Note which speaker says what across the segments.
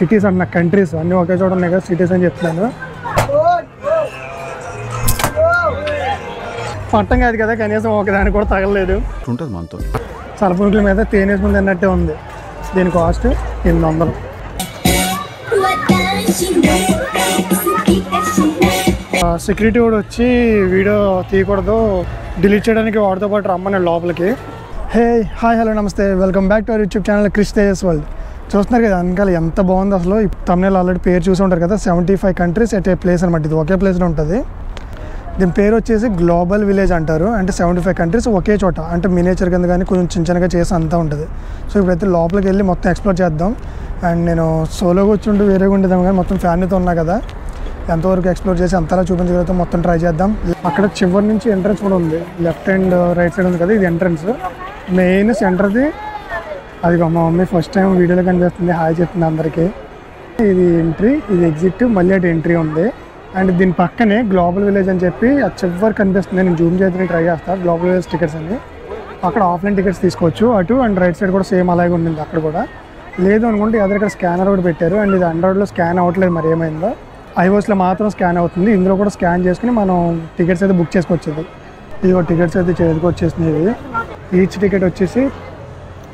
Speaker 1: Cities అన్న countries అన్నీ ఒకే చోట ఉన్నాయి కదా, సిటీస్ అని చెప్తున్నాను. పట్టం కాదు కదా, కనీసం ఒకదానికి కూడా తగలలేదు.
Speaker 2: ఉంటుంది మనతో.
Speaker 1: చలపునుకుల మీద తేనేసుకుంది అన్నట్టే ఉంది. దీని కాస్ట్ 800. సెక్యూరిటీ కూడా వచ్చి వీడియో తీయకూడదు, డిలీట్ చేయడానికి వాడితో పాటు రమ్మని లోపలికి. హాయ్ హలో నమస్తే, welcome back to our YouTube channel Krish Tejas world. చూస్తున్నారు కదా వెనకాల ఎంత బాగుంది అసలు. తమిళనాడు ఆల్రెడీ పేరు చూసి ఉంటారు కదా, 75 కంట్రీస్ ఎట్ ఏ ప్లేస్ అనమాట. ఇది ఒకే ప్లేస్లో ఉంటుంది. దీని పేరు వచ్చేసి గ్లోబల్ విలేజ్ అంటారు. అంటే 75 కంట్రీస్ ఒకే చోట, అంటే మినేచర్ కింద కానీ కొంచెం చిన్న చిన్నగా చేసి అంతా ఉంటుంది. సో ఇప్పుడైతే లోపలికి వెళ్ళి మొత్తం ఎక్స్ప్లోర్ చేద్దాం. అండ్ నేను సోలోగా వచ్చి వేరేగా ఉండేదాం, కానీ మొత్తం ఫ్యామిలీతో ఉన్నా కదా, ఎంతవరకు ఎక్స్ప్లోర్ చేసి అంతలా చూపించగలుగుతాం మొత్తం ట్రై చేద్దాం. అక్కడ చివరి నుంచి ఎంట్రన్స్ కూడా ఉంది, లెఫ్ట్ అండ్ రైట్ సైడ్ ఉంది కదా, ఇది ఎంట్రన్స్. మెయిన్ సెంటర్ది అది. మా మమ్మీ ఫస్ట్ టైం వీడియోలో కనిపిస్తుంది, హాయ్ చెప్తుంది అందరికీ. ఇది ఎంట్రీ, ఇది ఎగ్జిట్, మళ్ళీ అటు ఎంట్రీ ఉంది. అండ్ దీని పక్కనే గ్లోబల్ విలేజ్ అని చెప్పి అది చివరి కనిపిస్తుంది. నేను జూమ్ చేయడానికి ట్రై చేస్తాను. గ్లోబల్ విలేజ్ టికెట్స్ అని అక్కడ ఆఫ్లైన్ టికెట్స్ తీసుకోవచ్చు. అటు అండ్ రైట్ సైడ్ కూడా సేమ్ అలాగే ఉండింది అక్కడ కూడా. లేదు అనుకుంటే ఎదురు ఇక్కడ స్కానర్ కూడా పెట్టారు. అండ్ ఇది ఆండ్రాయిడ్లో స్కాన్ అవ్వట్లేదు, మరి ఏమైందో. iOSలో మాత్రం స్కాన్ అవుతుంది. ఇందులో కూడా స్కాన్ చేసుకుని మనం టికెట్స్ అయితే బుక్ చేసుకోవచ్చు. ఇది టికెట్స్ అయితే చేతికి వచ్చేసినాయి. ఈచ్ టికెట్ వచ్చేసి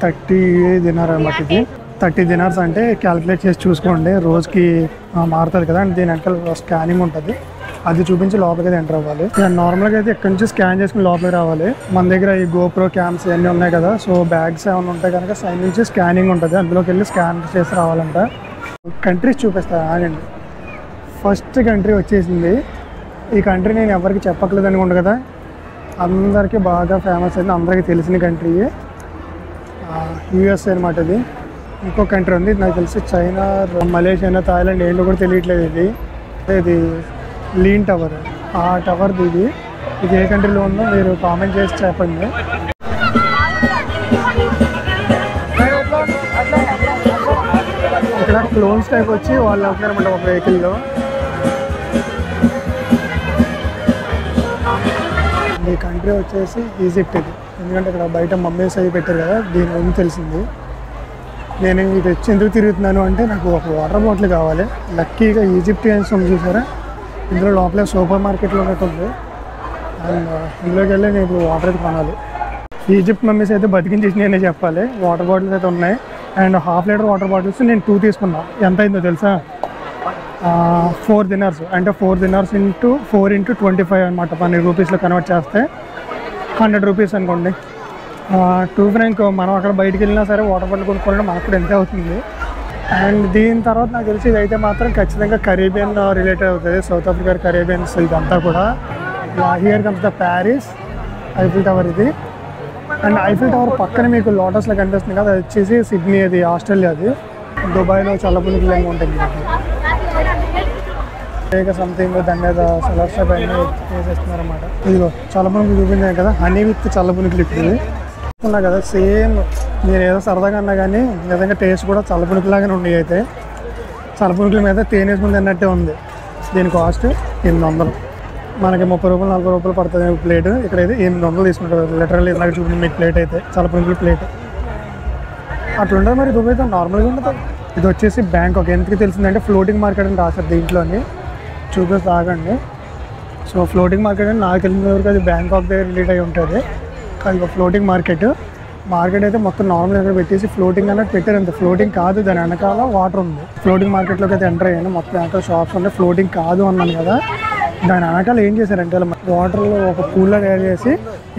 Speaker 1: 30 దినార్ అనమాట. ఇది 30 దినార్స్ అంటే క్యాలిక్యులేట్ చేసి చూసుకోండి, రోజుకి మారుతుంది కదా. అండ్ దీని వెనకాల స్కానింగ్ ఉంటుంది, అది చూపించి లోపలికి అయితే ఎంటర్ అవ్వాలి. నార్మల్గా అయితే ఇక్కడ నుంచి స్కాన్ చేసుకుని లోపలికి రావాలి. మన దగ్గర ఈ గోప్రో క్యామ్స్ ఇవన్నీ ఉన్నాయి కదా, సో బ్యాగ్స్ ఏమైనా ఉంటాయి కనుక సైడ్ నుంచి స్కానింగ్ ఉంటుంది, అందులోకి వెళ్ళి స్కాన్ చేసి రావాలంట. కంట్రీస్ చూపిస్తాను ఆగండి. ఫస్ట్ కంట్రీ వచ్చేసింది. ఈ కంట్రీ నేను ఎవరికి చెప్పట్లేదు అనుకుంటా కదా, అందరికీ బాగా ఫేమస్ అయింది, అందరికీ తెలిసిన కంట్రీ USA అనమాట. ఇది ఇంకో కంట్రీ ఉంది, నాకు తెలిసి చైనా, మలేషియా, థాయిలాండ్ ఏంటో కూడా తెలియట్లేదు. ఇది లీన్ టవర్, ఆ టవర్ది ఇది. ఇది ఏ కంట్రీలో ఉందో మీరు కామెంట్ చేసి చెప్పండి. ఇక్కడ క్లోన్స్ టైప్ వచ్చి వాళ్ళు అవుతున్నారన్నమాట ఒక వెహికల్లో. ఈ కంట్రీ వచ్చేసి ఈజిప్ట్. ఇది ఎందుకంటే ఇక్కడ బయట మమ్మీస్ అవి పెట్టారు కదా, దీని గురించి తెలిసింది. నేను ఇది వచ్చి ఎందుకు తిరుగుతున్నాను అంటే, నాకు ఒక వాటర్ బాటిల్ కావాలి. లక్కీగా ఈజిప్టియన్స్ ఉంది చూసారా, ఇందులో లోపలే సూపర్ మార్కెట్లో ఉన్నట్టుంది. అండ్ ఇందులోకి వెళ్ళి నేను ఇప్పుడు వాటర్ అయితే కొనాలి. ఈజిప్ట్ మమ్మీస్ అయితే బతికించేసి నేనే చెప్పాలి. వాటర్ బాటిల్స్ అయితే ఉన్నాయి. అండ్ ½ లీటర్ వాటర్ బాటిల్స్ నేను 2 తీసుకున్నా. ఎంత అయిందో తెలుసా? 4 దినార్స్. అంటే 4 దినార్స్ ఇంటూ 4 × 25 అనమాట. 10 రూపీస్లో కన్వర్ట్ చేస్తే 100 రూపీస్ అనుకోండి. టూ ఫ్రాంక్ మనం అక్కడ బయటికి వెళ్ళినా సరే వాటర్ బాటిల్ కొనుక్కోవడం మనకు కూడా ఎంత అవుతుంది. అండ్ దీని తర్వాత నాకు తెలిసి ఇదైతే మాత్రం ఖచ్చితంగా కరేబియన్ రిలేటెడ్ అవుతుంది. సౌత్ ఆఫ్రికా కరేబియన్స్ ఇదంతా కూడా. Here comes the Paris Eiffel tower ఇది. అండ్ ఐఫిల్ టవర్ పక్కన మీకు లోటస్లో కనిపిస్తుంది కదా, అది వచ్చేసి సిడ్నీ, అది ఆస్ట్రేలియాది. దుబాయ్లో చల్లపునుకులు ఉంటుంది సంథింగ్, దాని మీద సోలార్ షాప్ అన్నీ వేసేస్తున్నారు అన్నమాట. ఇదిగో చల్లపునుకులు చూపించాను కదా, హనీ విత్ చల్లపునుకులు. ఇప్పుడు ఉన్నా కదా సేమ్, నేను ఏదో సరదాగా అన్నా కానీ నిజంగా టేస్ట్ కూడా చల్లపునుకులాగానే ఉన్నాయి. అయితే చల్లపునుకుల మీద తేనేసుకుంది అన్నట్టే ఉంది. దీని కాస్ట్ 800. మనకి 30 రూపాయలు 40 రూపాయలు పడుతుంది ప్లేట్. ఇక్కడైతే 800 తీసుకుంటారు. లిటరల్లీ ఇలాగ చూపింది మీకు ప్లేట్ అయితే, చల్లపునుకుల ప్లేట్ అట్లుంటుంది. మరి దుబాయ్తో నార్మల్గా ఉంటుంది. ఇది వచ్చేసి బ్యాంకాక్. ఎందుకు తెలిసిందంటే ఫ్లోటింగ్ మార్కెట్ అని రాశారు దీంట్లోని, చూపిస్తే ఆగండి. సో ఫ్లోటింగ్ మార్కెట్ అని నాకు తెలిసిన వరకు అది బ్యాంకాక్ దగ్గర రిలేట్ అయి ఉంటుంది. అది ఫ్లోటింగ్ మార్కెట్ అయితే మొత్తం నార్మల్ దగ్గర పెట్టేసి ఫ్లోటింగ్ అన్నట్టు పెట్టారు. అంత ఫ్లోటింగ్ కాదు, దాని వెనకాల వాటర్ ఉంది. ఫ్లోటింగ్ మార్కెట్లోకి అయితే ఎంటర్ అయ్యాను. మొత్తం వెనకాల షాప్స్ ఉంటే ఫ్లోటింగ్ కాదు అన్నాను కదా, దాని వెనకాల ఏం చేశారంటే వాటర్లో ఒక పూల్లో తయారు చేసి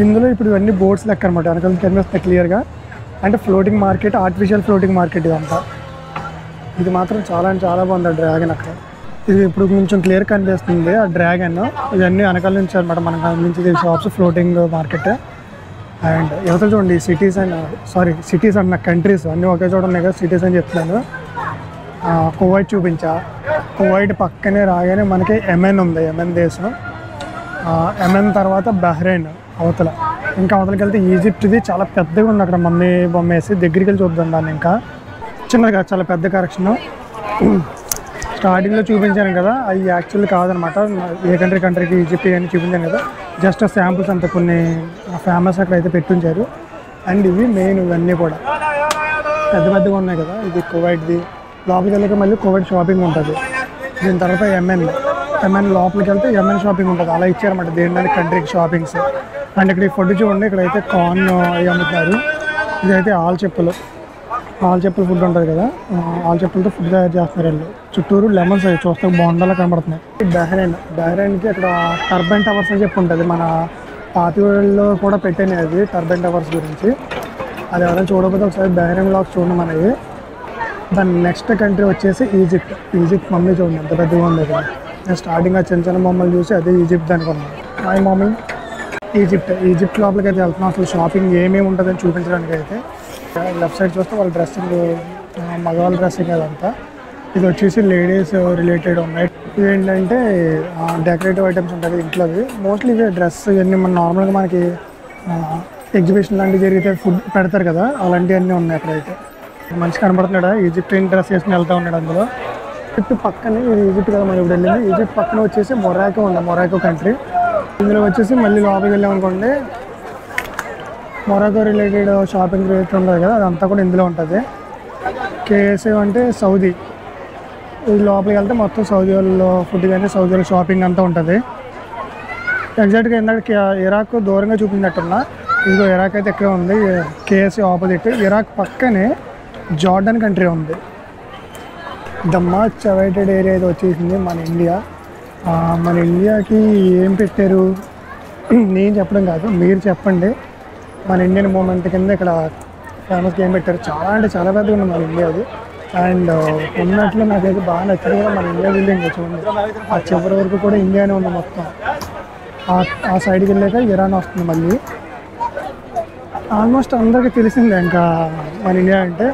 Speaker 1: ఇందులో ఇప్పుడు ఇవన్నీ బోట్స్ లెక్క అనమాట. వెనకాల కనిపిస్తాయి క్లియర్గా. అంటే floating market, artificial floating market ఇదంతా. ఇది మాత్రం చాలా అంటే చాలా బాగుంది ఆ డ్రాగన్. అక్కడ ఇది ఇప్పుడు కొంచెం క్లియర్ కనిపిస్తుంది ఆ డ్రాగన్. ఇవన్నీ వెనకాల నుంచి అనమాట మనకు నుంచి షాప్స్, ఫ్లోటింగ్ మార్కెట్. అండ్ యువతలు చూడండి, సిటీస్ అన్న కంట్రీస్ అన్నీ ఒకే చోట ఉన్నాయి కదా, సిటీస్ అని చెప్తున్నాను. కువైట్ చూపించా. కువైట్ పక్కనే రాగానే మనకి యెమెన్ ఉంది, యెమెన్ దేశం. యెమెన్ తర్వాత బహ్రెయిన్ అవతల. ఇంకా అవతలకి వెళ్తే ఈజిప్ట్ది చాలా పెద్దగా ఉంది. అక్కడ మమ్మీ బొమ్మ వేసి దగ్గరికి వెళ్ళి చూద్దాం దాన్ని. ఇంకా చిన్నగా చాలా పెద్ద కరెక్షన్. స్టార్టింగ్లో చూపించాను కదా, అవి యాక్చువల్లీ కాదనమాట. ఏ కంట్రీకి ఈజిప్ట్ అని చూపించాను కదా, జస్ట్ శాంపుల్స్ అంతా కొన్ని ఫేమస్ అక్కడ అయితే పెట్టించారు. అండ్ ఇవి మెయిన్, ఇవన్నీ కూడా పెద్దగా ఉన్నాయి కదా. ఇది కువైట్ది, లోపలికి వెళ్ళాక మళ్ళీ కోవిడ్ షాపింగ్ ఉంటుంది. దీని తర్వాత ఎంఎన్ లోపలికి వెళ్తే ఎంఎన్ షాపింగ్ ఉంటుంది. అలా ఇచ్చారన్నమాట దేని కంట్రీకి షాపింగ్స్. అండ్ ఇక్కడ ఈ ఫుడ్ చూడండి, ఇక్కడైతే కార్న్ అవి అమ్ముతారు. ఇదైతే ఆల్ చెప్పులు ఫుడ్ ఉంటుంది కదా, ఆల్ చెప్పులతో ఫుడ్ తయారు చేస్తున్నారు వీళ్ళు. చుట్టూరు లెమన్స్ అవి చూస్తే బాగుండాలా కనబడుతున్నాయి. బహ్రెయిన్కి ఇక్కడ టర్బైన్ టవర్స్ అని చెప్పి ఉంటుంది. మన పాతివేళ్ళలో కూడా పెట్టాను అది టర్బైన్ టవర్స్ గురించి. అది ఎవరైనా చూడకపోతే ఒకసారి బహ్రెయిన్ వ్లాగ్స్ చూడండి మనవి. దాని నెక్స్ట్ కంట్రీ వచ్చేసి ఈజిప్ట్ మమ్మీ చూడండి ఎంత పెద్దగా ఉంది కదా. నేను స్టార్టింగ్ ఆ చిన్న బొమ్మలు చూసి అదే ఈజిప్ట్ అనుకున్నాను. మై మమ్మీ ఈజిప్ట్ లోపలికి అయితే వెళ్తున్నాం. అసలు షాపింగ్ ఏమేమి ఉంటుందని చూపించడానికి అయితే. లెఫ్ట్ సైడ్ చూస్తే వాళ్ళ డ్రెస్సింగ్, మగవాళ్ళ డ్రెస్సింగ్ అదంతా. ఇది వచ్చేసి లేడీస్ రిలేటెడ్ ఉన్నాయి. ఇవేంటంటే డెకరేటివ్ ఐటమ్స్ ఉంటుంది ఇంట్లోవి. మోస్ట్లీ ఇవే డ్రెస్ ఇవన్నీ మన నార్మల్గా మనకి ఎగ్జిబిషన్ లాంటివి జరిగితే ఫుడ్ పెడతారు కదా, అలాంటివన్నీ ఉన్నాయి అక్కడైతే. మంచి కనబడుతున్నాడా ఈజిప్టియన్ డ్రెస్ వేసుకుని వెళ్తూ ఉన్నాడు. అందులో ఈజిప్ట్ పక్కనే, ఇది ఈజిప్ట్ కదా మనం ఇప్పుడు వెళ్ళింది. ఈజిప్ట్ పక్కన వచ్చేసి మొరాకో కంట్రీ. ఇందులో వచ్చేసి మళ్ళీ లోపలికి వెళ్ళామనుకోండి, మొరాకో రిలేటెడ్ షాపింగ్ రేట్ ఉంటుంది కదా, అదంతా కూడా ఇందులో ఉంటుంది. కేఎస్ఏ అంటే సౌదీ. ఇది లోపలికి వెళ్తే మొత్తం సౌదీ వాళ్ళు ఫుడ్ కానీ సౌదీ వాళ్ళ షాపింగ్ అంతా ఉంటుంది. ఎగ్జాక్ట్గా ఏంటంటే ఇరాక్ దూరంగా చూపించినట్టున్నా, ఇదిగో ఇరాక్ అయితే ఎక్కడ ఉంది. కేఎస్ఏ ఆపోజిట్ ఇరాక్ పక్కనే జార్డన్ కంట్రీ ఉంది. ద మచ్ అవైటెడ్ ఏరియా అయితే వచ్చేసింది మన ఇండియా. మన ఇండియాకి ఏం పెట్టారు నేను చెప్పడం కాదు, మీరు చెప్పండి. మన ఇండియన్ మూమెంట్ కింద ఇక్కడ ఫేమస్గా ఏం పెట్టారు. చాలా అంటే చాలా పెద్దగా ఉంది మన ఇండియాది. అండ్ ఉన్నట్లు నాకైతే బాగా నచ్చింది కూడా మన ఇండియా బిల్డింగ్ చూడండి. ఆ చివరి వరకు కూడా ఇండియానే ఉంది మొత్తం. ఆ సైడ్కి వెళ్ళాక ఇరాన్ వస్తుంది మళ్ళీ. ఆల్మోస్ట్ అందరికీ తెలిసిందే ఇంకా మన ఇండియా అంటే.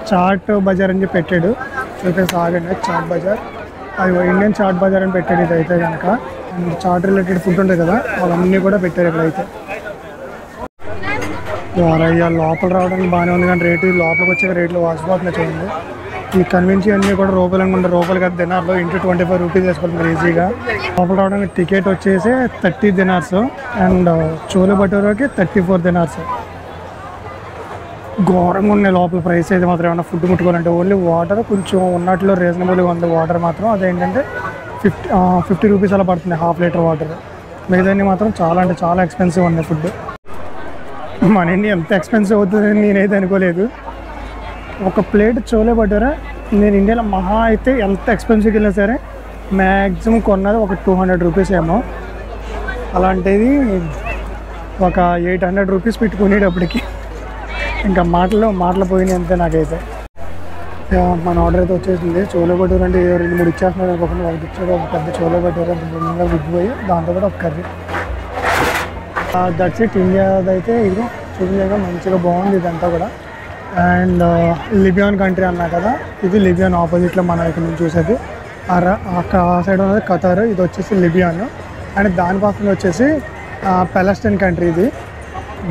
Speaker 1: చాట్ బజార్ అని చెప్పి పెట్టాడు, చూపేసి ఆగండి. చాట్ బజార్, అది ఇండియన్ చాట్ బజార్ అని పెట్టాడు. ఇది అయితే కనుక చాట్ రిలేటెడ్ ఫుడ్ ఉంటుంది కదా, అవన్నీ కూడా పెట్టారు ఇక్కడైతే. అయ్యా లోపల రావడానికి బాగానే ఉంది కానీ రేటు లోపలికి వచ్చే రేట్లు వాసిపోతున్నాయి చూడండి. ఈ కన్వెన్సీ అన్నీ కూడా రూపాయలు అనుకుంటే రూపాయలు కదా దినార్లో ఇంటూ 25 రూపీస్ వేసుకుంటారు ఈజీగా. లోపల రావడానికి టికెట్ వచ్చేసి 30 దినార్స్ అండ్ చోలే భటూరాకి 34 దినార్స్. ఘోరంగా ఉన్నాయి లోపల ప్రైస్ అయితే మాత్రం. ఏమన్నా ఫుడ్ ముట్టుకోవాలంటే ఓన్లీ వాటర్ కొంచెం ఉన్నట్లో రీజనబుల్గా ఉంది వాటర్ మాత్రం. అదేంటంటే 50 రూపీస్ అలా పడుతుంది హాఫ్ లీటర్ వాటర్. మిగతాన్ని మాత్రం చాలా అంటే చాలా ఎక్స్పెన్సివ్ ఉంది ఫుడ్. మన ఇండియా ఎంత ఎక్స్పెన్సివ్ అవుతుందని నేనైతే అనుకోలేదు. ఒక ప్లేట్ చోలే భటూరా నేను ఇండియాలో మహా అయితే ఎంత ఎక్స్పెన్సివ్కి వెళ్ళినా సరే మ్యాక్సిమం కొన్నది ఒక 200 రూపీస్ ఏమో. అలాంటిది ఒక 800 రూపీస్ పెట్టుకునేటప్పటికి ఇంకా మాటలు పోయినాయి అంతే నాకైతే. మన ఆర్డర్ అయితే వచ్చేసింది. చోలే భటూరా అంటే 2-3 ఇచ్చేస్తున్నాడు అనుకోకుండా ఒకటి ఇచ్చాడు. ఒక పెద్ద చోలే భటూరా బుద్ధంగా విగ్గిపోయి దాంతో కూడా ఒక కర్రీ. That's it. ఇండియాది అయితే ఇదిగో చూపించాక మంచిగా బాగుంది ఇదంతా కూడా. అండ్ లిబియాన్ కంట్రీ అన్నా కదా, ఇది లిబియాన్ ఆపోజిట్లో మనం ఇక్కడ నుంచి చూసేది. అక్కడ ఆ సైడ్ ఉన్నది ఖతార్, ఇది వచ్చేసి లిబియాన్. అండ్ దాని పక్కన వచ్చేసి పాలెస్తీన్ కంట్రీ ఇది.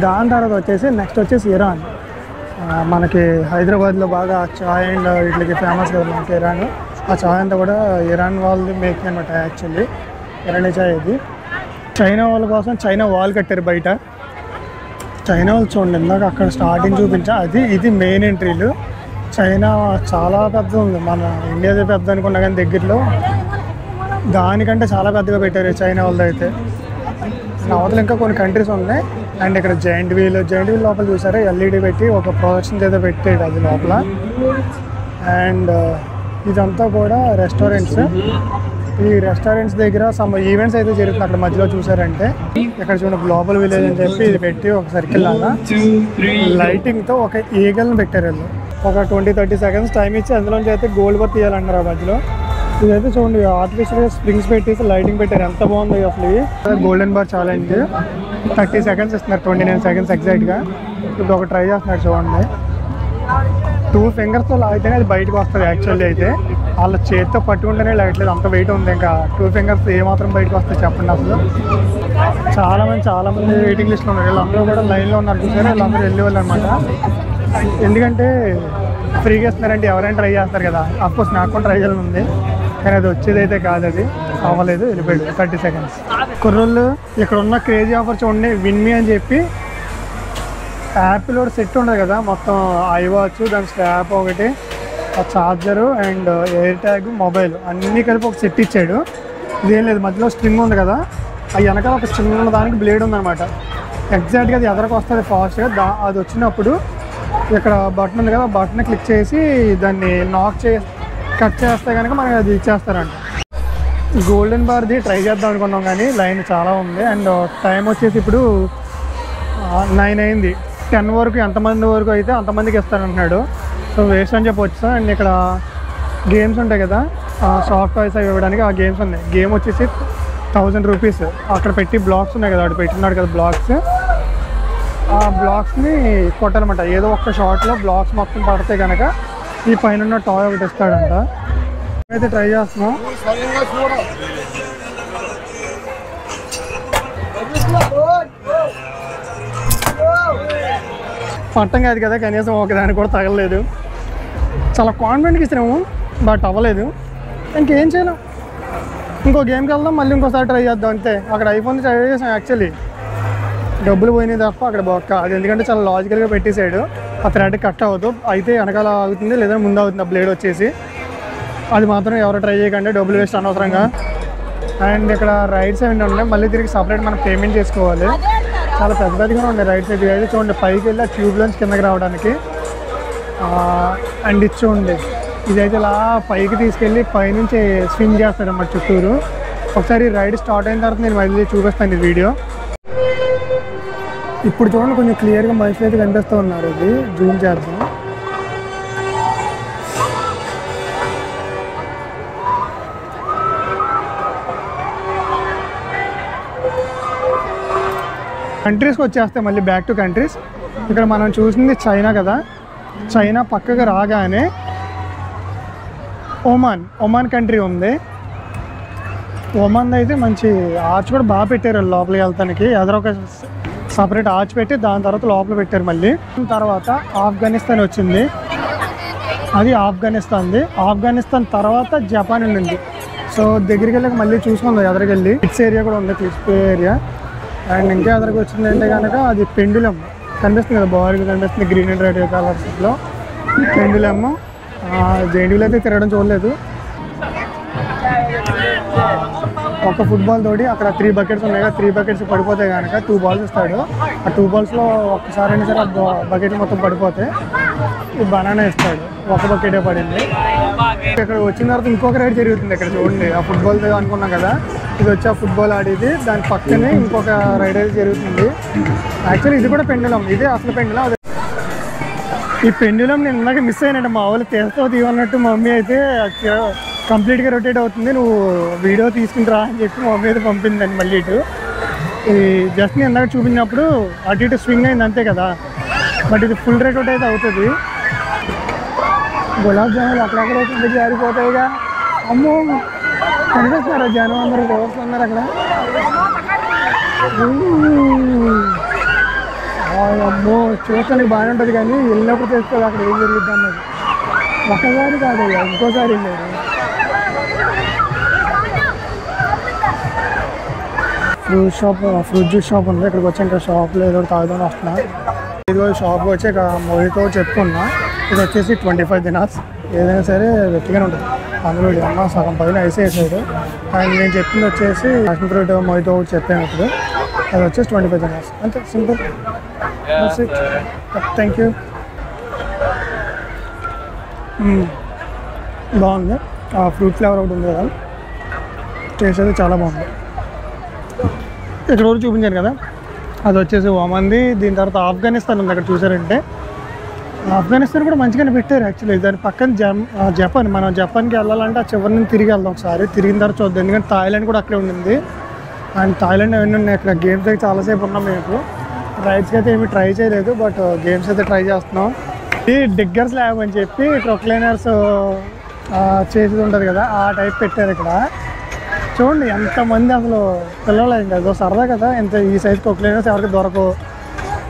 Speaker 1: దాని తర్వాత వచ్చేసి నెక్స్ట్ వచ్చేసి ఇరాన్. మనకి హైదరాబాద్లో బాగా చాయ్ అండ్ వీటికి ఫేమస్ కదా మనకి ఇరాన్. ఆ చాయ్ అంతా కూడా ఇరాన్ వాళ్ళది మేకింగ్ అనమాట. యాక్చువల్లీ ఇరానీ చాయ్ ఇది. చైనా వాళ్ళ కోసం చైనా వాల్ కట్టారు బయట. చైనా వాళ్ళు చూడండి, ఇందాక అక్కడ స్టార్టింగ్ చూపించా, ఇది మెయిన్ ఎంట్రీలు. చైనా చాలా పెద్ద ఉంది. మన ఇండియాదే పెద్ద అనుకున్నా కానీ దగ్గరలో దానికంటే చాలా పెద్దగా పెట్టారు చైనా వాళ్ళది అయితే. అవతల ఇంకా కొన్ని కంట్రీస్ ఉన్నాయి. అండ్ ఇక్కడ జైంట్ వీల్ లోపల చూసారా ఎల్ఈడి పెట్టి ఒక ప్రొజెక్షన్ ఏదో పెట్టాడు అది లోపల. అండ్ ఇదంతా కూడా రెస్టారెంట్స్. ఈ రెస్టారెంట్స్ దగ్గర సమ్ ఈవెంట్స్ అయితే జరుగుతుంది అక్కడ మధ్యలో చూసారంటే. ఇక్కడ చూడండి గ్లోబల్ విలేజ్ అని చెప్పి ఇది పెట్టి ఒక సర్కిల్ లాగా లైటింగ్తో ఒక ఈగల్ని పెట్టారు వీళ్ళు. ఒక 20-30 సెకండ్స్ టైం ఇచ్చి అందులోంచి అయితే గోల్డ్ బార్ తీయాలన్నారు ఆ మధ్యలో. ఇదైతే చూడండి ఆర్టిఫిషియల్గా స్ప్రింగ్స్ పెట్టేసి లైటింగ్ పెట్టారు, ఎంత బాగుంది అసలు. ఇది గోల్డెన్ బార్ ఛాలెంజ్ 30 సెకండ్స్ ఇస్తున్నారు, 29 సెకండ్స్ ఎగ్జాక్ట్గా. ఇప్పుడు ఒక ట్రై చేస్తున్నారు చూడండి. 2 ఫింగర్స్తో లాగితేనే అది బయటకు వస్తుంది. యాక్చువల్లీ అయితే వాళ్ళ చేతితో పట్టుకుంటేనే లాగట్లేదు, అంత వెయిట్ ఉంది. ఇంకా 2 ఫింగర్స్ ఏమాత్రం బయటకు వస్తాయి చెప్పండి అసలు. చాలామంది వెయిటింగ్ లిస్ట్లో ఉన్నారు. వీళ్ళందరూ కూడా లైన్లో ఉన్నారు చూసారు. వీళ్ళందరూ వెళ్ళేవాళ్ళు అనమాట. ఎందుకంటే ఫ్రీగా ఇస్తున్నారంటే ఎవరైనా ట్రై చేస్తారు కదా. అఫ్కోర్స్ నాకు కూడా ట్రై చేయాలని ఉంది కానీ అది వచ్చేది అయితే కాదు, అది అవ్వలేదు, వెళ్ళిపోయాడు 30 సెకండ్స్. కుర్రోళ్ళు ఇక్కడ ఉన్న క్రేజీ ఆఫర్ చూడండి. విన్మీ అని చెప్పి యాపిల్ ఒకటి సెట్ ఉండదు కదా, మొత్తం ఐ వాచ్ దాని స్ట్రాప్ ఒకటి ఆ charger and air tag mobile అన్నీ కలిపి ఒక సెట్ ఇచ్చాడు. ఇదేం లేదు, మధ్యలో స్ప్రింగ్ ఉంది కదా, ఆ వెనకాల ఒక చిన్న దానికి బ్లేడ్ ఉందన్నమాట. ఎగ్జాక్ట్గా అది ఎదరకు వస్తుంది ఫాస్ట్గా. అది వచ్చినప్పుడు ఇక్కడ బటన్ ఉంది కదా, బటన్ క్లిక్ చేసి దాన్ని కట్ చేస్తే కనుక మనకి అది ఇచ్చేస్తారంట. గోల్డెన్ బార్ది ట్రై చేద్దాం అనుకున్నాం కానీ లైన్ చాలా ఉంది. అండ్ టైం వచ్చేసి ఇప్పుడు 9 అయింది. 10 వరకు ఎంతమంది వరకు అయితే అంతమందికి ఇస్తారంటున్నాడు. సో వేస్ట్ అని చెప్పి వచ్చాం. అండ్ ఇక్కడ గేమ్స్ ఉంటాయి కదా, సాఫ్ట్ టాయ్స్ అవి ఇవ్వడానికి ఆ గేమ్స్ ఉన్నాయి. గేమ్ వచ్చేసి 1000 రూపీస్. అక్కడ పెట్టి బ్లాక్స్ ఉన్నాయి కదా, అక్కడ పెట్టినాడు కదా బ్లాక్స్. ఆ బ్లాక్స్ని కొట్టాలన్నమాట. ఏదో ఒక్క షాట్లో బ్లాక్స్ మొత్తం పడితే కనుక ఈ పైన టాయ్ ఒకటి ఇస్తాడంట. అయితే ట్రై చేస్తున్నాం. పట్టం కాదు కదా, కనీసం ఒకదానికి కూడా తగలలేదు. చాలా కాన్ఫిడెంట్గా ఇచ్చినాము, బట్ అవ్వలేదు. ఇంకేం చేయలేం, ఇంకో గేమ్కి వెళ్దాం, మళ్ళీ ఇంకోసారి ట్రై చేద్దాం అంతే. అక్కడ అయిపోయింది ట్రై చేసాం. యాక్చువల్లీ డబ్బులు పోయినాయి తప్ప అక్కడ బొక్క. అది ఎందుకంటే చాలా లాజికల్గా పెట్టేసాడు. ఆ థ్రెడ్ కట్ అవ్వదు, అయితే వెనకాల అవుతుంది లేదా ముందు అవుతుంది ఆ బ్లేడ్ వచ్చేసి. అది మాత్రం ఎవరు ట్రై చేయకండి, డబ్బులు వేస్ట్ అనవసరంగా. అండ్ ఇక్కడ రైడ్స్ ఏమైనా ఉన్నాయి, మళ్ళీ తిరిగి సపరేట్ మనం పేమెంట్ చేసుకోవాలి. చాలా పెద్ద పెద్దగా ఉన్నాయి రైడ్స్. ఇది అయితే చూడండి, పైకి వెళ్ళి ట్యూబ్లోంచి కిందకి రావడానికి. అండ్ ఇది చూడండి, ఇదైతే ఇలా పైకి తీసుకెళ్ళి పైనుంచి స్వింగ్ చేస్తాడు అన్నమాట చుట్టూరు. ఒకసారి రైడ్ స్టార్ట్ అయిన తర్వాత నేను మళ్ళీ చూపిస్తాను ఈ వీడియో. ఇప్పుడు చూడండి, కొంచెం క్లియర్గా మనుషులు అయితే కనిపిస్తూ ఉన్నారు. ఇది జూమ్ చేద్దాం. కంట్రీస్కి వచ్చేస్తే మళ్ళీ బ్యాక్ టు కంట్రీస్. ఇక్కడ మనం చూసింది చైనా కదా, చైనా పక్కగా రాగానే ఒమాన్ కంట్రీ ఉంది. ఒమాన్ అయితే మంచి ఆర్చ్ కూడా బాగా పెట్టారు లోపలికి వెళ్తానికి. ఎదరొక సపరేట్ ఆర్చ్ పెట్టి దాని తర్వాత లోపల పెట్టారు. మళ్ళీ తర్వాత ఆఫ్ఘనిస్తాన్ వచ్చింది, అది ఆఫ్ఘనిస్తాన్ తర్వాత జపాన్ ఉండింది. సో దగ్గరికి వెళ్ళక మళ్ళీ చూసుకుందాం ఎదరికెళ్ళి. కిడ్స్ ఏరియా కూడా ఉంది, కిడ్స్ ఏరియా. అండ్ ఇంకా ఎదరికి వచ్చింది అంటే కనుక అది పెండులం కనిపిస్తుంది కదా, బాగా కనిపిస్తుంది గ్రీన్ అండ్ రెడ్ కలర్స్లో పెండులమ్. జైంట్ అయితే తిరగడం చూడలేదు. ఒక ఫుట్బాల్ తోటి అక్కడ 3 బకెట్స్ ఉన్నాయి కదా, 3 బకెట్స్ పడిపోతే కనుక 2 బాల్స్ ఇస్తాడు. ఆ 2 బాల్స్లో ఒక్కసారైనా సరే ఆ బకెట్ మొత్తం పడిపోతే ఈ బనానా ఇస్తాడు. ఒక బకెటే పడింది. ఇక్కడ వచ్చిన తర్వాత ఇంకొక రైడ్ జరుగుతుంది. ఇక్కడ చూడండి, ఆ ఫుట్బాల్ అనుకున్నాం కదా, ఇది వచ్చి ఆ ఫుట్బాల్ ఆడేది, దాని పక్కనే ఇంకొక రైడ్ అయితే జరుగుతుంది. యాక్చువల్లీ ఇది కూడా పెండులం, ఇదే అసలు పెండులం. అదే ఈ పెండులం నేను ఇందాక మిస్ అయినట్టు, మా వాళ్ళు తీస్తావు తీవన్నట్టు మా మమ్మీ అయితే కంప్లీట్గా రొటేట్ అవుతుంది, నువ్వు వీడియో తీసుకుంటారా అని చెప్పి మా మమ్మీ అయితే పంపిందండి మళ్ళీ ఇటు. ఇది జస్ట్ నేను ఇందాక చూపించినప్పుడు అటు ఇటు స్వింగ్ అయింది అంతే కదా, బట్ ఇది ఫుల్ రొటేట్ అయితే అవుతుంది. గులాబ్ జాములు అక్కడక్కడ అయితే జారిపోతాయిగా. అమ్మో కనిపిస్తున్నారా జనం అందరూ వస్తున్నారు అక్కడ. అమ్మో చూస్తానికి బాగానే ఉంటుంది కానీ వెళ్ళినప్పుడు తెలుస్తుంది అక్కడ ఏం జరుగుద్ది అన్నది. ఒకసారి కాదు, ఇంకోసారి వెళ్ళారు. ఫ్రూట్ జ్యూస్ షాప్ ఉంది. ఇక్కడికి వచ్చి ఇంకా షాప్లో ఏదో తాగుదామని వస్తున్నా. ఇదిగో షాప్కి వచ్చి ఇక మొయితో చెప్పుకున్నా. ఇది వచ్చేసి 25 దినార్స్. ఏదైనా సరే గట్టిగానే ఉంటుంది. అందులో అన్న సగం పైన వేసేసాడు. అండ్ నేను చెప్పింది వచ్చేసి ప్యాషన్ ఫ్రూట్ మొయితో చెప్పాను. ఇప్పుడు అది వచ్చేసి 25 దినార్స్ అంతే, సింపుల్. Thank you. బాగుంది. ఆ ఫ్రూట్ ఫ్లేవర్ ఒకటి ఉంది కదా, టేస్ట్ అయితే చాలా బాగుంది. ఇక్కడ వరకు చూపించాను కదా, అది వచ్చేసి ఒమాన్ది. దీని తర్వాత ఆఫ్ఘనిస్తాన్ ఉంది అక్కడ చూసారంటే. ఆఫ్ఘనిస్తాన్ కూడా మంచిగానే పెట్టారు యాక్చువల్లీ. దాని పక్కన జపాన్. మనం జపాన్కి వెళ్ళాలంటే ఆ చివరి నుంచి తిరిగి వెళ్దాం ఒకసారి. తిరిగిన తర్వాత చూద్దాం, ఎందుకంటే థాయిలాండ్ కూడా అక్కడే ఉండింది. అండ్ థాయిలాండ్ అవన్నీ ఉన్నాయి. ఇక్కడ గేమ్స్ అయితే చాలాసేపు ఉన్నాం మేము. రైడ్స్కి అయితే ఏమి ట్రై చేయలేదు, బట్ గేమ్స్ అయితే ట్రై చేస్తున్నాం. ఈ డిగ్గర్స్ ల్యాబ్ అని చెప్పి క్రొక్లైనర్స్ చేసేది ఉంటుంది కదా, ఆ టైప్ పెట్టారు ఇక్కడ. చూడండి ఎంతమంది అసలు పిల్లలు, ఇంకా అదో సరదా కదా, ఎంత ఈ సైజ్ క్రొక్లైనర్స్ ఎవరికి దొరకవు,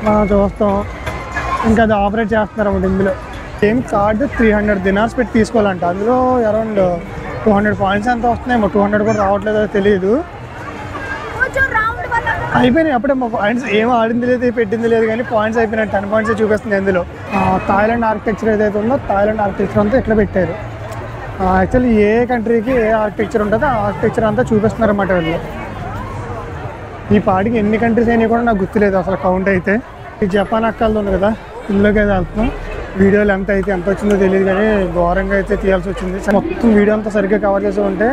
Speaker 1: మనం చూస్తాం. ఇంకా అది ఆపరేట్ చేస్తున్నారు అన్నమాట. ఇందులో గేమ్ కార్డు 300 దినార్స్ పెట్టి తీసుకోవాలంట. అందులో అరౌండ్ 200 పాయింట్స్ ఎంత వస్తున్నాయేమో, 200 కూడా రావట్లేదో తెలియదు. అయిపోయినాయి అప్పుడే. మా పాయింట్స్ ఏం ఆడింది లేదు, పెట్టింది లేదు, కానీ పాయింట్స్ అయిపోయినాయి. 10 పాయింట్స్ చూపిస్తుంది ఇందులో. థాయిలాండ్ ఆర్కిటెక్చర్ ఏదైతే ఉందో థాయిలాండ్ ఆర్కిటెక్చర్ అంతా ఇట్లా పెట్టారు. యాక్చువల్లీ ఏ కంట్రీకి ఏ ఆర్కిటెక్చర్ ఉంటుందో ఆ ఆర్కిటెక్చర్ అంతా చూపిస్తున్నారు అన్నమాట వీళ్ళు. ఈ పాటికి ఎన్ని కంట్రీస్ అయినా కూడా నాకు గుర్తులేదు అసలు కౌంట్ అయితే. ఈ జపాన్ అక్కలది ఉంది కదా, ఇందులోకి అయితే వెళ్తున్నాం. వీడియోలు ఎంత వచ్చిందో తెలియదు, కానీ ఘోరంగా అయితే తీయాల్సి వచ్చింది. మొత్తం వీడియో అంతా సరిగ్గా కవర్ చేసి ఉంటే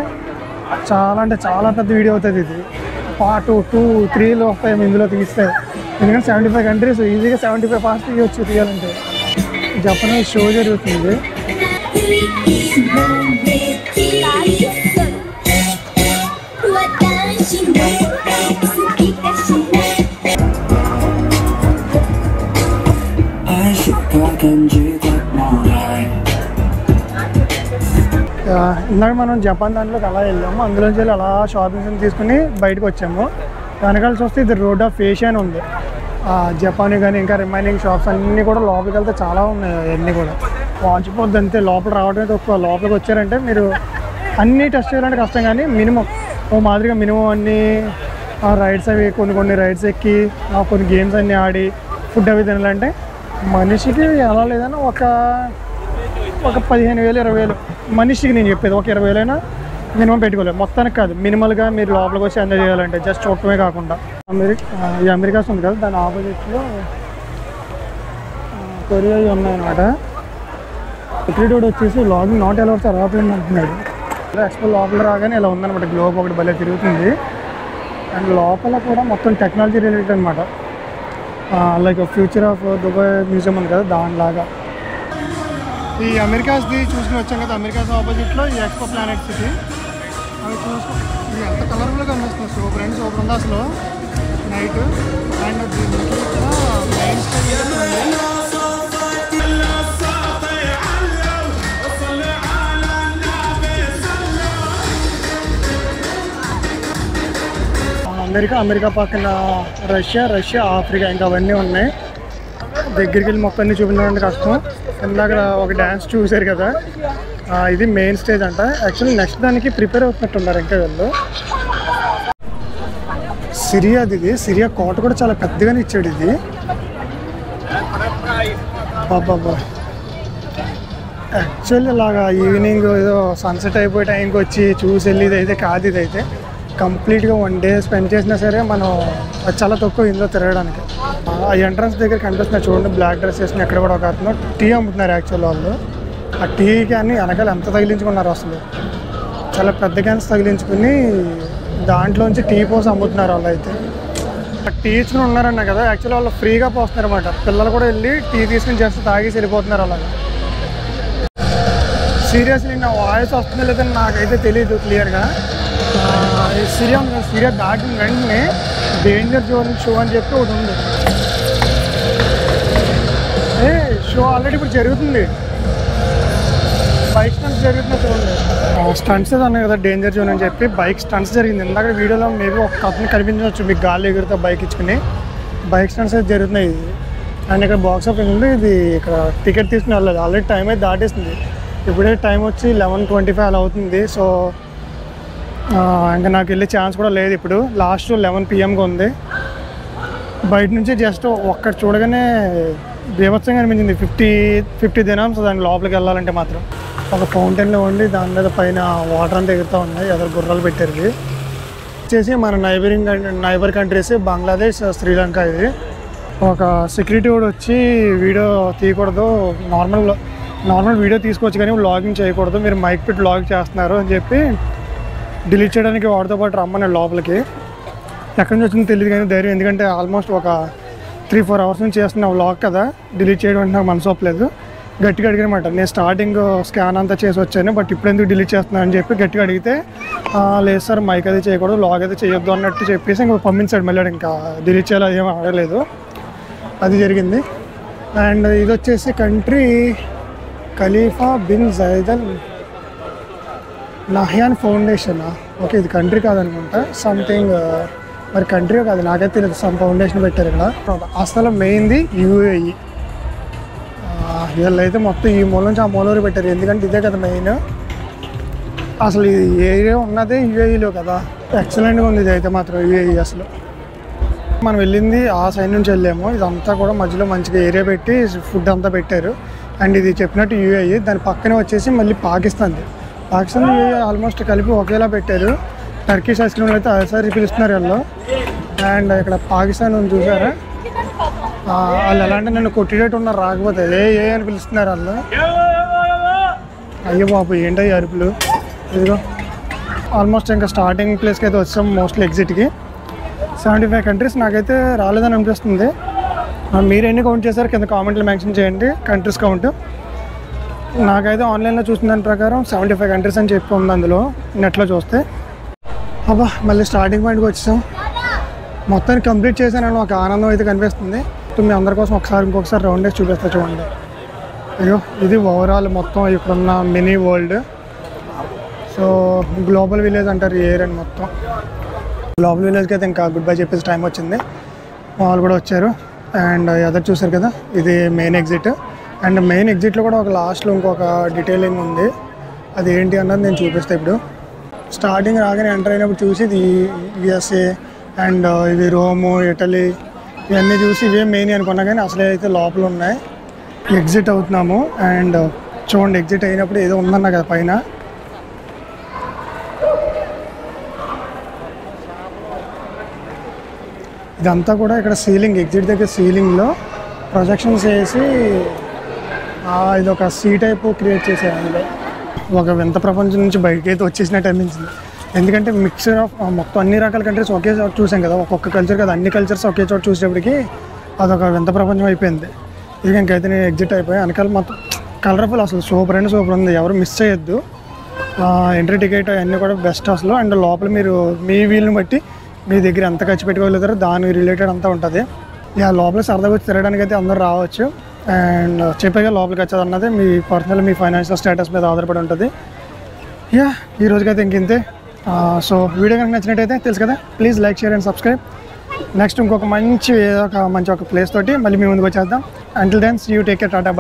Speaker 1: చాలా అంటే చాలా పెద్ద వీడియో అవుతుంది. ఇది పార్ట్ 2, 3లో వస్తాయి ఇందులో తీస్తే. ఎందుకంటే 75 కంట్రీస్ ఈజీగా 75 పార్ట్స్ తీయవచ్చు తీయాలంటే. జపాన్ షో జరుగుతుంది. ఇందాక మనం జపాన్ దాంట్లోకి అలా వెళ్ళాము. అందులోంచి వెళ్ళి అలా షాపింగ్స్ తీసుకుని బయటకు వచ్చాము. వెనకాల చూస్తే ఇది రోడ్ ఆఫ్ ఏషియా అని ఉంది. జపాన్ కానీ ఇంకా రిమైనింగ్ షాప్స్ అన్నీ కూడా లోపలికి వెళ్తే చాలా ఉన్నాయి. అన్నీ కూడా వాచిపోద్ది అంతే. లోపల రావడమే తక్కువ. లోపలికి వచ్చారంటే మీరు అన్నీ టెస్ట్ చేయాలంటే కష్టం, కానీ మినిమం మాదిరిగా మినిమం అన్నీ రైడ్స్ అవి కొన్ని రైడ్స్ ఎక్కి కొన్ని గేమ్స్ అన్నీ ఆడి ఫుడ్ అవి తినాలంటే మనిషికి ఎలా లేదన్నా ఒక 15,000 20,000 మనిషికి నేను చెప్పేది. ఒక 20,000 అయినా మినిమం పెట్టుకోలేదు. మొత్తానికి కాదు, మినిమల్గా మీరు లోపలికి వచ్చి ఎంజాయ్ చేయాలంటే జస్ట్ చూడటమే కాకుండా. ఈ అమెరికాస్ ఉంది కదా, దాని ఆపోజిట్లో కొరియా ఉన్నాయన్నమాట. సెక్యూరిటీ వచ్చేసి లాగింగ్ నాట్ అలౌడ్ సార్ ఆపలేదు అంటున్నాడు. ఎక్స్పో లోపల రాగానే ఇలా ఉందన్నమాట. గ్లోబ్ ఒకటి భలే తిరుగుతుంది. అండ్ లోపల కూడా మొత్తం టెక్నాలజీ రిలేటెడ్ అనమాట. Like future of Dubai museum ఉంది కదా, దానిలాగా. ఈ అమెరికాస్ది చూసుకుని వచ్చాం కదా, అమెరికాస్ ఆపోజిట్లో ఈ ఎక్స్పో ప్లానెట్ సిటీ. అవి చూసుకుని ఎంత కలర్ఫుల్గా కనిపిస్తుంది. సూపర్ అండ్ సూపర్ ఉంది అసలు నైట్. అండ్ దీనికి కూడా మెయిన్ స్టేజ్ అమెరికా పక్కన రష్యా ఆఫ్రికా ఇంకా అవన్నీ ఉన్నాయి. దగ్గరికి వెళ్ళి మొక్కన్ని చూపించాలంటే కష్టం. ఇందాక ఒక డ్యాన్స్ చూసారు కదా, ఇది మెయిన్ స్టేజ్ అంట. యాక్చువల్లీ నెక్స్ట్ దానికి ప్రిపేర్ అవుతున్నట్టున్నారు ఇంకా వీళ్ళు. సిరియా కోట కూడా చాలా పెద్దగానే ఇచ్చాడు ఇది. బాబా యాక్చువల్లీ ఇలాగా ఈవినింగ్ ఏదో సన్సెట్ అయిపోయే టైంకి వచ్చి చూసి వెళ్ళేది అయితే కాదు. ఇదైతే కంప్లీట్గా 1 డే స్పెండ్ చేసినా సరే మనం చాలా తక్కువ ఇందులో తిరగడానికి. ఆ ఎంట్రన్స్ దగ్గర కనిపిస్తున్నారు చూడండి, బ్లాక్ డ్రెస్ వేసుకుని ఎక్కడ కూడా ఒక అతను టీ అమ్ముతున్నారు. యాక్చువల్ వాళ్ళు ఆ టీ క్యాన్ని వెనకాల ఎంత తగిలించుకున్నారు అసలు. చాలా పెద్ద క్యాన్స్ తగిలించుకుని దాంట్లోంచి టీ పోసి అమ్ముతున్నారు వాళ్ళు. అయితే టీ ఇచ్చుకుని ఉన్నారన్న కదా, యాక్చువల్ వాళ్ళు ఫ్రీగా పోస్తున్నారు అనమాట. పిల్లలు కూడా వెళ్ళి టీ తీసుకుని చేస్తే తాగేసి వెళ్ళిపోతున్నారు అలాగా. సీరియస్లీ నా వాయిస్ వస్తుందో లేదని నాకైతే తెలియదు క్లియర్గా. సిరియా దాటిన వెంటనే డేంజర్ జోన్ షో అని చెప్పి ఒకటి ఉంది. షో ఆల్రెడీ ఇప్పుడు జరుగుతుంది. బైక్ స్టంట్స్ జరుగుతుంది చూడండి. స్టంట్స్ అన్నాయి కదా డేంజర్ జోన్ అని చెప్పి, బైక్ స్టంట్స్ జరిగింది. ఇందాక వీడియోలో మేబీ ఒక అతను కనిపించవచ్చు మీకు గాలి ఎగురుతా బైక్ ఇచ్చుకుని. బైక్ స్టంట్స్ అయితే జరుగుతున్నాయి ఇది. అండ్ ఇక్కడ బాక్స్ ఆఫీస్ ఉంది. ఇది ఇక్కడ టికెట్ తీసుకుని వెళ్ళాలి. ఆల్రెడీ టైం అయితే దాటేస్తుంది. ఇప్పుడే టైం వచ్చి 11:25 అలా అవుతుంది. సో ఇంకా నాకు వెళ్ళే ఛాన్స్ కూడా లేదు. ఇప్పుడు లాస్ట్ 11 PM ఉంది. బయట నుంచి జస్ట్ ఒక్కటి చూడగానే బీభత్సంగా అనిపించింది. 50 దినామ్స్ దాని లోపలికి వెళ్ళాలంటే మాత్రం. ఒక ఫౌంటైన్లో ఉండి దాని మీద పైన వాటర్ అంతా ఎగురుతూ ఉన్నాయి. ఎదురు గుర్రాలు పెట్టారు. ఇది వచ్చేసి మన నైబర్ కంట్రీస్ బంగ్లాదేశ్, శ్రీలంక. ఇది ఒక సెక్యూరిటీ కూడా వచ్చి వీడియో తీయకూడదు, నార్మల్ వీడియో తీసుకోవచ్చు కానీ వ్లాగింగ్ చేయకూడదు, మీరు మైక్ పెట్టి వ్లాగ్ చేస్తున్నారు అని చెప్పి డిలీట్ చేయడానికి వాడితో పాటు రమ్మన్నాడు లోపలికి. ఎక్కడి నుంచి వచ్చిందో తెలియదు కానీ ధైర్యం. ఎందుకంటే ఆల్మోస్ట్ ఒక 3-4 అవర్స్ నుంచి చేస్తున్న వ్లాగ్ కదా, డిలీట్ చేయడం అంటే నాకు మనసు ఒప్పలేదు. గట్టిగా అడిగినమాట. నేను స్టార్టింగ్ స్కాన్ అంతా చేసి వచ్చాను, బట్ ఇప్పుడు ఎందుకు డిలీట్ చేస్తున్నాను అని చెప్పి గట్టిగా అడిగితే లేదు సార్ మైక్ అది చేయకూడదు, వ్లాగ్ అయితే చేయొద్దు అన్నట్టు చెప్పేసి ఇంకా పంపించాడు. మళ్ళీ ఇంకా డిలీట్ చేయాలి ఏం ఆడలేదు. అది జరిగింది. అండ్ ఇది వచ్చేసి country Khalifa bin Zayed Al Nahyan foundation. Okay, ఇది కంట్రీ కాదనుకుంటా, సంథింగ్ మరి కంట్రీ కాదు నాకైతే తెలియదు. సమ్ ఫౌండేషన్ పెట్టారు ఇక్కడ. అసలు మెయిన్ది UAE. వీళ్ళైతే మొత్తం ఈ మూల నుంచి ఆ మూల వరకు పెట్టారు. ఎందుకంటే ఇదే కదా మెయిన్. అసలు ఈ ఏరియా ఉన్నదే UAEలో కదా. ఎక్సలెంట్గా ఉంది ఇది అయితే మాత్రం UAE. అసలు మనం వెళ్ళింది ఆ సైడ్ నుంచి వెళ్ళాము. ఇదంతా కూడా మధ్యలో మంచిగా ఏరియా పెట్టి ఫుడ్ అంతా పెట్టారు. అండ్ ఇది చెప్పినట్టు యూఏఈ, దాని పక్కనే వచ్చేసి మళ్ళీ పాకిస్తాన్ యూఏఈ ఆల్మోస్ట్ కలిపి ఒకేలా పెట్టారు. టర్కిష్ ఐస్ క్రీమ్లు అయితే అసారి పిలుస్తున్నారు వాళ్ళు. అండ్ ఇక్కడ పాకిస్తాన్ చూసారా, వాళ్ళు ఎలా అంటే నన్ను కొట్టినట్టు ఉన్నారు, రాకపోతే ఏ అని పిలుస్తున్నారు వాళ్ళు. అయ్యో బాబు ఏంటయ్యి అరుపులు. ఇదిగో ఆల్మోస్ట్ ఇంకా స్టార్టింగ్ ప్లేస్కి అయితే వచ్చాం. మోస్ట్లీ ఎగ్జిట్కి 75 కంట్రీస్ నాకైతే రాలేదని అనిపిస్తుంది. మీరు ఎన్ని కౌంట్ చేశారు కింద కామెంట్లో మెన్షన్ చేయండి కంట్రీస్ కౌంట్. నాకైతే ఆన్లైన్లో చూసిన దాని ప్రకారం 75 కంట్రీస్ అని చెప్పి ఉంది అందులో నెట్లో చూస్తే. అబ్బా మళ్ళీ స్టార్టింగ్ పాయింట్కి వచ్చాం. మొత్తాన్ని కంప్లీట్ చేశానని ఒక ఆనందం అయితే కనిపిస్తుంది. మీ అందరి కోసం ఇంకొకసారి రౌండ్ వేసి చూపిస్తా చూడండి. అయ్యో ఇది ఓవరాల్ మొత్తం ఇక్కడున్న mini world. So global village అంటారు ఈ ఏరియా మొత్తం. గ్లోబల్ విలేజ్కి అయితే ఇంకా గుడ్ బై చెప్పేసి టైం వచ్చింది. వాళ్ళు కూడా వచ్చారు. అండ్ ఎదురు చూసారు కదా, ఇది మెయిన్ ఎగ్జిట్. అండ్ మెయిన్ ఎగ్జిట్లో కూడా ఒక లాస్ట్లో ఇంకొక డీటెయిలింగ్ ఉంది. అది ఏంటి అన్నది నేను చూపిస్తాను ఇప్పుడు. స్టార్టింగ్ రాగానే ఎంటర్ అయినప్పుడు చూసి ఇది యుఎస్ఏ అండ్ ఇవి రోము, ఇటలీ ఇవన్నీ చూసి ఇవే మెయిన్ అనుకున్నా, కానీ అసలే అయితే లోపల ఉన్నాయి. ఎగ్జిట్ అవుతున్నాము. అండ్ చూడండి ఎగ్జిట్ అయినప్పుడు ఏదో ఉందన్నా కదా పైన, ఇదంతా కూడా ఇక్కడ సీలింగ్, ఎగ్జిట్ దగ్గర సీలింగ్లో ప్రొజెక్షన్స్ వేసి ఇది ఒక సీ టైప్ క్రియేట్ చేశారు. అందులో ఒక వింత ప్రపంచం నుంచి బయటకి అయితే వచ్చేసినట్టు అనిపించింది. ఎందుకంటే మిక్చర్ ఆఫ్ మొత్తం అన్ని రకాల కంట్రీస్ ఒకే చోట చూసాం కదా, ఒక్కొక్క కల్చర్ కదా, అన్ని కల్చర్స్ ఒకే చోట చూసేటప్పటికి అదొక వింత ప్రపంచం అయిపోయింది. ఇది ఇంకైతే నేను ఎగ్జిట్ అయిపోయాయి. వెనకాల మొత్తం కలర్ఫుల్, అసలు సూపర్ అండ్ సూపర్ ఉంది, ఎవరు మిస్ చేయొద్దు. ఎంట్రీ టికెట్ అవన్నీ కూడా బెస్ట్ అసలు. అండ్ లోపల మీరు మీ వీలుని బట్టి మీ దగ్గర ఎంత ఖర్చు పెట్టుకోగలుగుతారో దానికి రిలేటెడ్ అంతా ఉంటుంది. లోపల సరదాగా వచ్చి తిరగడానికి అయితే అందరూ రావచ్చు. అండ్ చెప్పేగా లోపలికి వచ్చేది అన్నది మీ పర్సనల్, మీ ఫైనాన్షియల్ స్టేటస్ మీద ఆధారపడి ఉంటుంది. ఈ రోజుకైతే ఇంతే. సో వీడియో కనుక నచ్చినట్టయితే తెలుసు కదా, please like, share and subscribe. Next ఇంకొక మంచి ఒక ప్లేస్ తోటి మళ్ళీ మీ ముందుకు వచ్చేద్దాం. Until then see you, take care, Tata.